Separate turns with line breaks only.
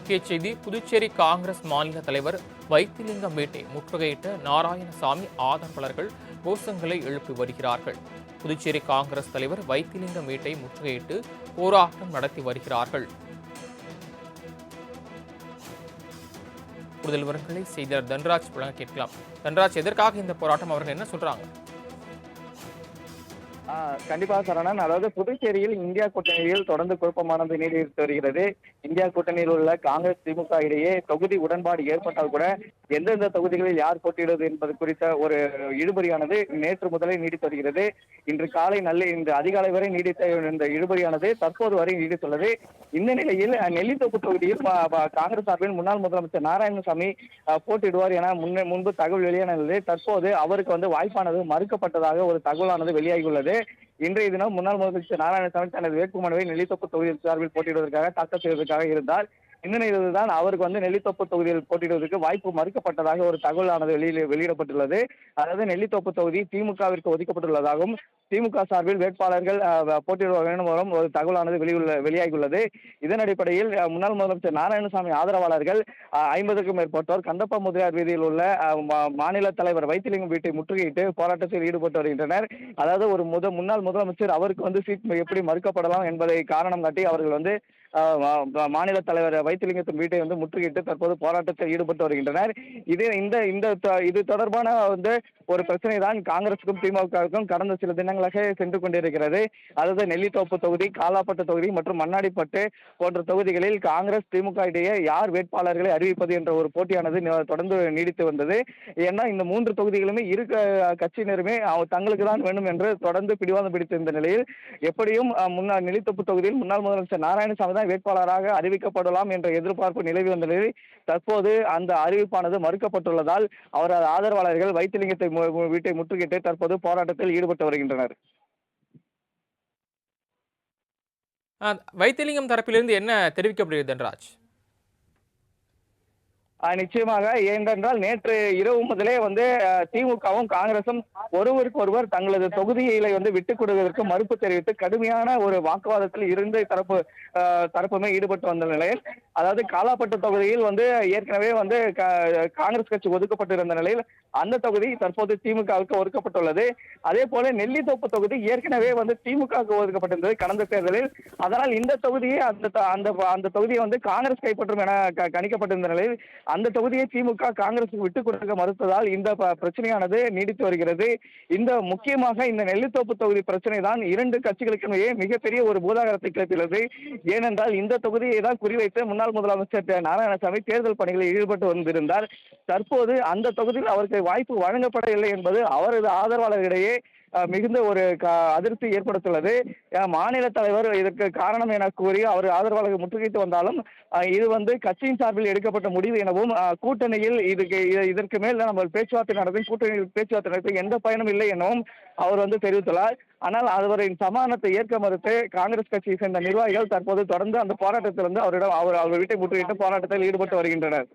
முக்கிய செய்தி. புதுச்சேரி காங்கிரஸ் மாநில தலைவர் வைத்திலிங்கம் வீட்டை முற்றுகையிட்ட நாராயணசாமி ஆதரவாளர்கள் கோஷங்களை எழுப்பி வருகிறார்கள். புதுச்சேரி காங்கிரஸ் தலைவர் வைத்திலிங்கம் வீட்டை முற்றுகையிட்டு போராட்டம் நடத்தி வருகிறார்கள். கூடுதல் விவரங்களை செய்தியாளர் தன்ராஜ் வழங்க கேட்கலாம். தன்ராஜ், எதற்காக இந்த போராட்டம், அவர்கள் என்ன சொல்றாங்க?
கண்டிப்பா சரணன். அதாவது புதுச்சேரியில் இந்தியா கூட்டணியில் தொடர்ந்து குழப்பமானது நீடித்து வருகிறது. இந்தியா கூட்டணியில் உள்ள காங்கிரஸ், திமுக இடையே தொகுதி உடன்பாடு ஏற்பட்டால் கூட எந்தெந்த தொகுதிகளில் யார் போட்டியிடுவது என்பது குறித்த ஒரு இழுபறியானது நேற்று முதலே நீடித்து வருகிறது. இன்று அதிகாலை வரை நீடித்த இந்த இழுபறியானது தற்போது வரை நீடித்துள்ளது. இந்த நிலையில் நெல்லித்தோப்பு தொகுதியில் காங்கிரஸ் சார்பில் முன்னாள் முதலமைச்சர் நாராயணசாமி போட்டியிடுவார் என முன்பு தகவல் வெளியான நிலையில் தற்போது அவருக்கு வாய்ப்பானது மறுக்கப்பட்டதாக ஒரு தகவலானது வெளியாகியுள்ளது. இன்றைய தினம் முன்னாள் முதலமைச்சர் நாராயணசாமி தனது வேட்புமனுவை நெல்லித்தோப்பு தொகுதியில் சார்பில் போட்டியிடுவதற்காக தாக்கல் செய்வதற்காக இருந்தார். இந்த நிலையில் தான் அவருக்கு நெல்லித்தோப்பு தொகுதியில் போட்டியிடுவதற்கு வாய்ப்பு மறுக்கப்பட்டதாக ஒரு தகவலானது வெளியிடப்பட்டுள்ளது. அதாவது நெல்லித்தோப்பு தொகுதி திமுகவிற்கு ஒதுக்கப்பட்டுள்ளதாகவும் திமுக சார்பில் வேட்பாளர்கள் போட்டியிட வேண்டும் ஒரு தகவலானது வெளியாகியுள்ளது. இதன் அடிப்படையில் முன்னாள் முதலமைச்சர் நாராயணசாமி ஆதரவாளர்கள் 50க்கும் மேற்பட்டோர் கந்தப்பா முதலியார் வீதியில் உள்ள மாநில தலைவர் வைத்திலிங்கம் வீட்டை முற்றுகையிட்டு போராட்டத்தில் ஈடுபட்டு வருகின்றனர். அதாவது ஒரு முன்னாள் முதலமைச்சர் அவருக்கு சீட் எப்படி மறுக்கப்படலாம் என்பதை காரணம் காட்டி அவர்கள் மாநில தலைவர் வைத்திலிங்கத்தின் வீட்டை முற்றுகையிட்டு தற்போது போராட்டத்தில் ஈடுபட்டு வருகின்றனர். இது தொடர்பான ஒரு பிரச்சனை தான் காங்கிரசுக்கும் திமுகவுக்கும் கடந்த சில தினங்களாக சென்று கொண்டிருக்கிறது. அதாவது நெல்லித்தோப்பு தொகுதி, காலாப்பட்டு தொகுதி மற்றும் மண்ணாடிப்பட்டு போன்ற தொகுதிகளில் காங்கிரஸ், திமுக இடையே யார் வேட்பாளர்களை அறிவிப்பது என்ற ஒரு போட்டியானது தொடர்ந்து நீடித்து வந்தது. ஏன்னா இந்த 3 தொகுதிகளுமே இரு கட்சியினருமே தங்களுக்கு தான் வேண்டும் என்று தொடர்ந்து பிடிவாதம் பிடித்திருந்த நிலையில் எப்படியும் நெல்லித்தோப்பு தொகுதியில் முன்னாள் முதலமைச்சர் நாராயணசாமி தான் வேட்பாளராக அறிவிக்கப்படலாம் என்ற எதிர்பார்ப்பு நிலவி வந்த நிலையில் தற்போது அந்த அறிவிப்பானது மறுக்கப்பட்டுள்ளதால் அவரது ஆதரவாளர்கள் வைத்திலிங்கத்தை வீட்டை முற்றுகையிட்டு தற்போது போராட்டத்தில் ஈடுபட்டு வருகின்றனர்.
வைத்திலிங்கம் தரப்பிலிருந்து என்ன தெரிவிக்கப்படுகிறது தன்ராஜ்?
நிச்சயமாக. ஏனென்றால் நேற்று இரவு முதலே திமுகவும் காங்கிரசும் ஒருவருக்கு ஒருவர் தங்களது தொகுதிகளை விட்டுக் கொடுவதற்கு மறுப்பு தெரிவித்து கடுமையான ஒரு வாக்குவாதத்தில் இருந்து தரப்புமே ஈடுபட்டு வந்த நிலையில், அதாவது காலாப்பட்டு தொகுதியில் ஏற்கனவே காங்கிரஸ் கட்சி ஒதுக்கப்பட்டிருந்த நிலையில் அந்த தொகுதி தற்போது திமுகவுக்கு ஒதுக்கப்பட்டுள்ளது. அதே போல நெல்லித்தோப்பு தொகுதி ஏற்கனவே திமுகவுக்கு ஒதுக்கப்பட்டிருந்தது கடந்த தேர்தலில். அதனால் இந்த தொகுதியை அந்த தொகுதியை காங்கிரஸ் கைப்பற்றும் என கணிக்கப்பட்டிருந்த நிலையில் அந்த தொகுதியை திமுக காங்கிரசுக்கு விட்டுக் கொடுக்க மறுத்ததால் இந்த பிரச்சனையானது நீடித்து வருகிறது. முக்கியமாக இந்த நெல்லித்தோப்பு தொகுதி பிரச்சனை தான் 2 கட்சிகளுக்கிடையே மிகப்பெரிய ஒரு பூதாகரத்தை கிளப்பியுள்ளது. ஏனென்றால் இந்த தொகுதியை தான் குறிவைத்து முன்னாள் முதலமைச்சர் நாராயணசாமி தேர்தல் பணிகளில் ஈடுபட்டு வந்திருந்தார். தற்போது அந்த தொகுதியில் அவருக்கு வாய்ப்பு வழங்கப்படவில்லை என்பது அவரது ஆதரவாளர்களிடையே மிகுந்த ஒரு அதிருப்தி ஏற்படுத்தியுள்ளது. மாநில தலைவர் இதற்கு காரணம் என கூறி அவர் ஆதரவாளர்கள் முற்றுகையிட்டு வந்தாலும் இது கட்சியின் சார்பில் எடுக்கப்பட்ட முடிவு எனவும் கூட்டணியில் இதற்கு மேல் நம்ம பேச்சுவார்த்தை நடத்தும், கூட்டணியில் பேச்சுவார்த்தை நடத்த எந்த பயனும் இல்லை எனவும் அவர் தெரிவித்துள்ளார். ஆனால் அவரின் சமாதானத்தை ஏற்க மறுத்து காங்கிரஸ் கட்சியை சேர்ந்த நிர்வாகிகள் தற்போது தொடர்ந்து அந்த போராட்டத்தில் அவர் வீட்டை முற்றுகையிட்டு போராட்டத்தில் ஈடுபட்டு வருகின்றனர்.